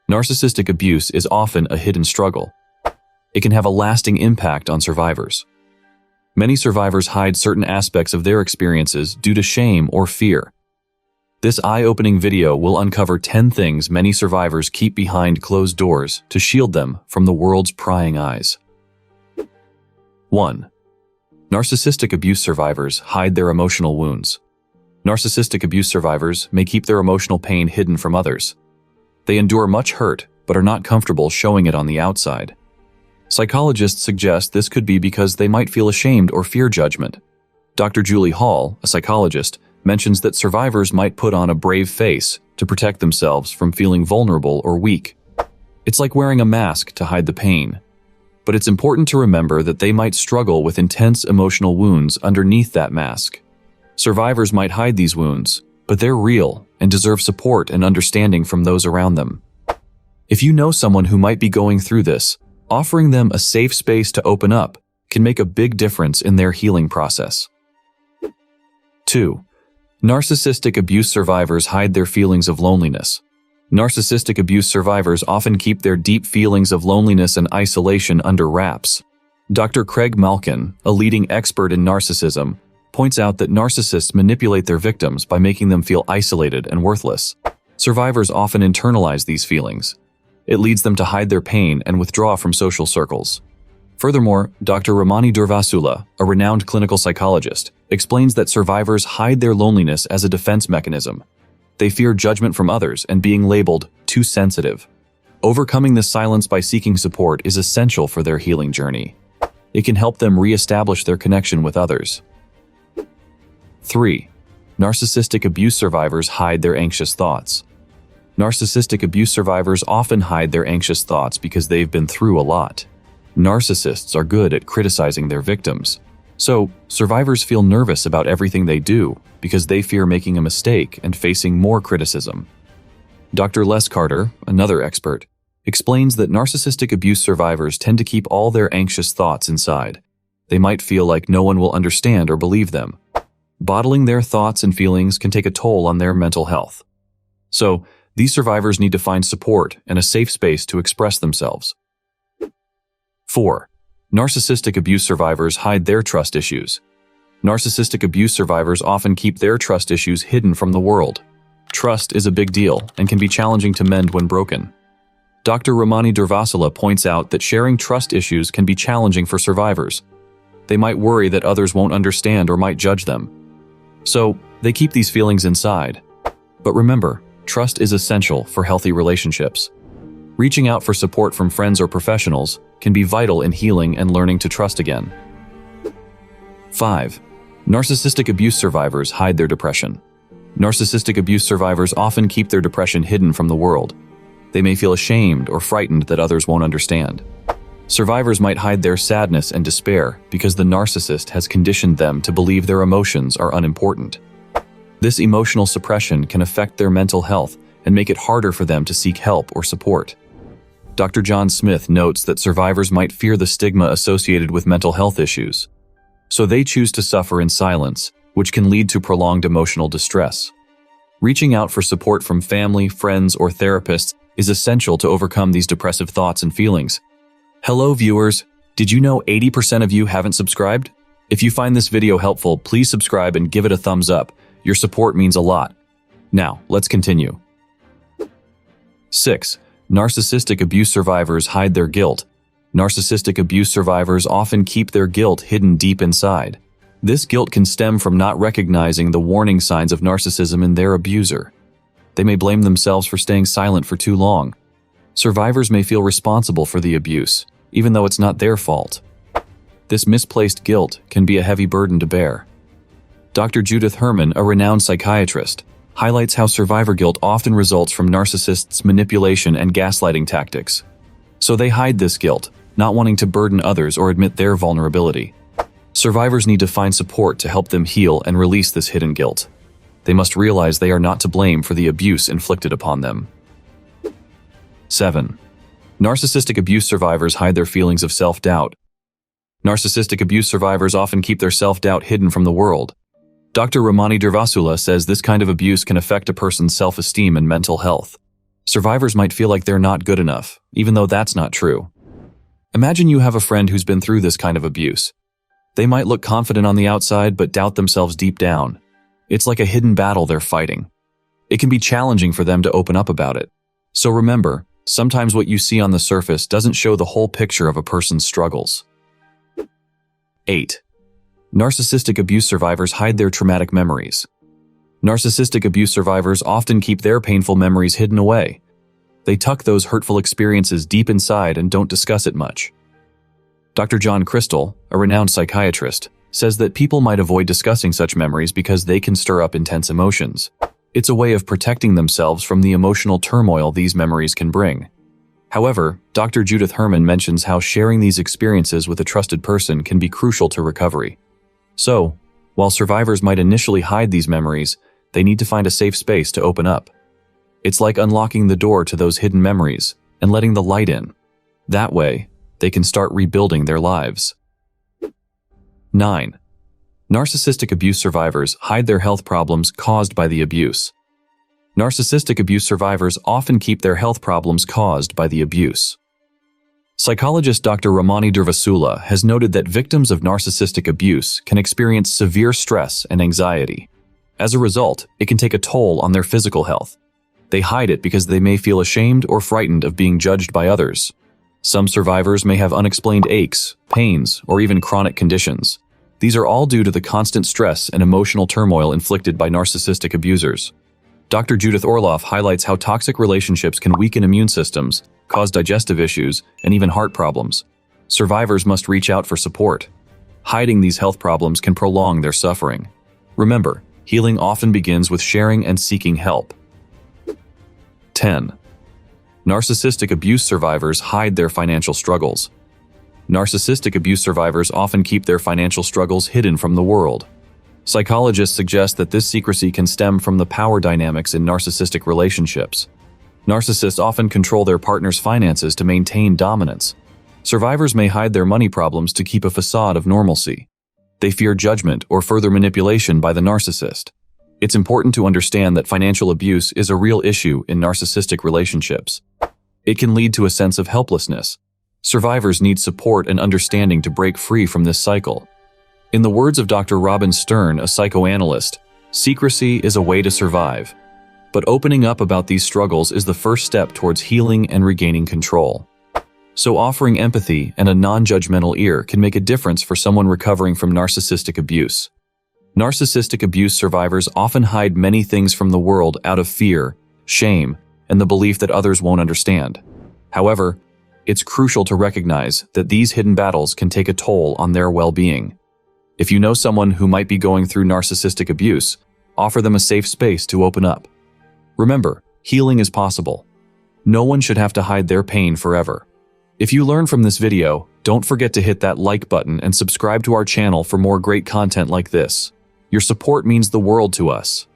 Narcissistic abuse is often a hidden struggle. It can have a lasting impact on survivors. Many survivors hide certain aspects of their experiences due to shame or fear. This eye-opening video will uncover 10 things many survivors keep behind closed doors to shield them from the world's prying eyes. 1. Narcissistic abuse survivors hide their emotional wounds. Narcissistic abuse survivors may keep their emotional pain hidden from others. They endure much hurt, but are not comfortable showing it on the outside. Psychologists suggest this could be because they might feel ashamed or fear judgment. Dr. Julie Hall, a psychologist, mentions that survivors might put on a brave face to protect themselves from feeling vulnerable or weak. It's like wearing a mask to hide the pain. But it's important to remember that they might struggle with intense emotional wounds underneath that mask. Survivors might hide these wounds, but they're real and deserve support and understanding from those around them. If you know someone who might be going through this, offering them a safe space to open up can make a big difference in their healing process. 2. Narcissistic abuse survivors hide their feelings of loneliness. Narcissistic abuse survivors often keep their deep feelings of loneliness and isolation under wraps. Dr. Craig Malkin, a leading expert in narcissism, points out that narcissists manipulate their victims by making them feel isolated and worthless. Survivors often internalize these feelings. It leads them to hide their pain and withdraw from social circles. Furthermore, Dr. Ramani Durvasula, a renowned clinical psychologist, explains that survivors hide their loneliness as a defense mechanism. They fear judgment from others and being labeled too sensitive. Overcoming this silence by seeking support is essential for their healing journey. It can help them re-establish their connection with others. 3. Narcissistic abuse survivors hide their anxious thoughts. Narcissistic abuse survivors often hide their anxious thoughts because they've been through a lot. Narcissists are good at criticizing their victims. So, survivors feel nervous about everything they do because they fear making a mistake and facing more criticism. Dr. Les Carter, another expert, explains that narcissistic abuse survivors tend to keep all their anxious thoughts inside. They might feel like no one will understand or believe them. Bottling their thoughts and feelings can take a toll on their mental health. So, these survivors need to find support and a safe space to express themselves. 4. Narcissistic abuse survivors hide their trust issues. Narcissistic abuse survivors often keep their trust issues hidden from the world. Trust is a big deal and can be challenging to mend when broken. Dr. Ramani Durvasula points out that sharing trust issues can be challenging for survivors. They might worry that others won't understand or might judge them. So, they keep these feelings inside. But remember, trust is essential for healthy relationships. Reaching out for support from friends or professionals can be vital in healing and learning to trust again. 5. Narcissistic abuse survivors hide their depression. Narcissistic abuse survivors often keep their depression hidden from the world. They may feel ashamed or frightened that others won't understand. Survivors might hide their sadness and despair because the narcissist has conditioned them to believe their emotions are unimportant. This emotional suppression can affect their mental health and make it harder for them to seek help or support. Dr. John Smith notes that survivors might fear the stigma associated with mental health issues, so they choose to suffer in silence, which can lead to prolonged emotional distress. Reaching out for support from family, friends, or therapists is essential to overcome these depressive thoughts and feelings. Hello viewers, did you know 80% of you haven't subscribed? If you find this video helpful, please subscribe and give it a thumbs up. Your support means a lot. Now, let's continue. 6. Narcissistic abuse survivors hide their guilt. Narcissistic abuse survivors often keep their guilt hidden deep inside. This guilt can stem from not recognizing the warning signs of narcissism in their abuser. They may blame themselves for staying silent for too long. Survivors may feel responsible for the abuse, even though it's not their fault. This misplaced guilt can be a heavy burden to bear. Dr. Judith Herman, a renowned psychiatrist, highlights how survivor guilt often results from narcissists' manipulation and gaslighting tactics. So they hide this guilt, not wanting to burden others or admit their vulnerability. Survivors need to find support to help them heal and release this hidden guilt. They must realize they are not to blame for the abuse inflicted upon them. 7. Narcissistic abuse survivors hide their feelings of self-doubt. Narcissistic abuse survivors often keep their self-doubt hidden from the world. Dr. Ramani Durvasula says this kind of abuse can affect a person's self-esteem and mental health. Survivors might feel like they're not good enough, even though that's not true. Imagine you have a friend who's been through this kind of abuse. They might look confident on the outside but doubt themselves deep down. It's like a hidden battle they're fighting. It can be challenging for them to open up about it. So remember, sometimes what you see on the surface doesn't show the whole picture of a person's struggles. 8. Narcissistic abuse survivors hide their traumatic memories. Narcissistic abuse survivors often keep their painful memories hidden away. They tuck those hurtful experiences deep inside and don't discuss it much. Dr. John Crystal, a renowned psychiatrist, says that people might avoid discussing such memories because they can stir up intense emotions. It's a way of protecting themselves from the emotional turmoil these memories can bring. However, Dr. Judith Herman mentions how sharing these experiences with a trusted person can be crucial to recovery. So, while survivors might initially hide these memories, they need to find a safe space to open up. It's like unlocking the door to those hidden memories and letting the light in. That way, they can start rebuilding their lives. 9. Narcissistic abuse survivors hide their health problems caused by the abuse. Narcissistic abuse survivors often keep their health problems caused by the abuse. Psychologist Dr. Ramani Durvasula has noted that victims of narcissistic abuse can experience severe stress and anxiety. As a result, it can take a toll on their physical health. They hide it because they may feel ashamed or frightened of being judged by others. Some survivors may have unexplained aches, pains, or even chronic conditions. These are all due to the constant stress and emotional turmoil inflicted by narcissistic abusers. Dr. Judith Orloff highlights how toxic relationships can weaken immune systems, cause digestive issues, and even heart problems. Survivors must reach out for support. Hiding these health problems can prolong their suffering. Remember, healing often begins with sharing and seeking help. 10. Narcissistic abuse survivors hide their financial struggles. Narcissistic abuse survivors often keep their financial struggles hidden from the world. Psychologists suggest that this secrecy can stem from the power dynamics in narcissistic relationships. Narcissists often control their partner's finances to maintain dominance. Survivors may hide their money problems to keep a facade of normalcy. They fear judgment or further manipulation by the narcissist. It's important to understand that financial abuse is a real issue in narcissistic relationships. It can lead to a sense of helplessness. Survivors need support and understanding to break free from this cycle. In the words of Dr. Robin Stern, a psychoanalyst, secrecy is a way to survive. But opening up about these struggles is the first step towards healing and regaining control. So offering empathy and a non-judgmental ear can make a difference for someone recovering from narcissistic abuse. Narcissistic abuse survivors often hide many things from the world out of fear, shame, and the belief that others won't understand. However, it's crucial to recognize that these hidden battles can take a toll on their well-being. If you know someone who might be going through narcissistic abuse, offer them a safe space to open up. Remember, healing is possible. No one should have to hide their pain forever. If you learn from this video, don't forget to hit that like button and subscribe to our channel for more great content like this. Your support means the world to us.